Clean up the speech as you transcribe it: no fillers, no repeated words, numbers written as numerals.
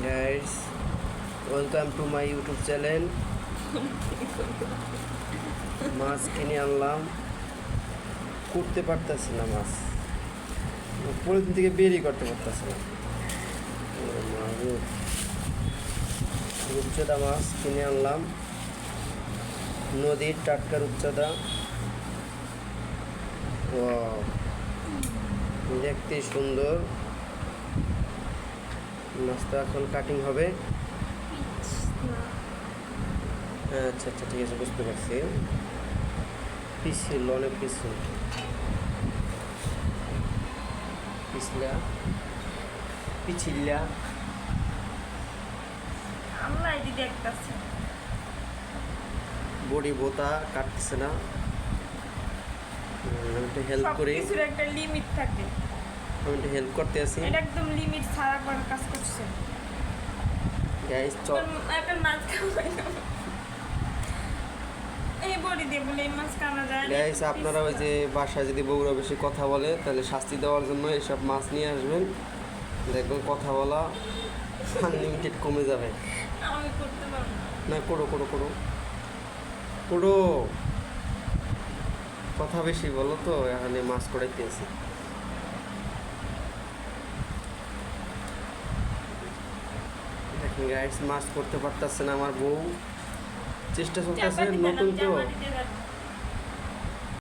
guys, welcome to my YouTube channel. মাছ কিনে আনলাম, করতে পারতেছি না মাছ, পলিথিন থেকে বেরই করতে পারতেছি না। রূপচাঁদা মাছ কিনে আনলাম, নদীর টাটকা রূপচাঁদা। ওয়াও, দেখতে সুন্দর। মাছটা এখন কাটিং হবে। আচ্ছা আচ্ছা, ঠিক আছে, বুঝতে পারছি। পিছিল, অনেক পিছিল, পিছলা পিছিলা। আমরা এটি দেখতেছি বডি বোতা কাটতেছে না, আমি একটু হেল্প করি। সবকিছুর একটা লিমিট থাকে, আমি একটু হেল্প করতে আছি। এটা একদম লিমিট ছাড়া করে কাজ করছে। গাইস চল, একটা মাছ খাওয়াই না এই বডি দিয়ে বলে এই মাছ কানা যায় না। গাইস আপনারা ওই যে বাসায় যদি বউরা বেশি কথা বলে তাহলে শাস্তি দেওয়ার জন্য এসব মাছ নিয়ে আসবেন, দেখবেন কথা বলা আনলিমিটেড কমে যাবে। আমি করতে পারবো না, করো করো করো করো, কথা বেশি বলো তো, এখানে মাছ করাইতে আছি। দেখেন গাইস, মাছ করতে পারতেছে না আমার বউ, চেষ্টা চলতেছে, নতুন তো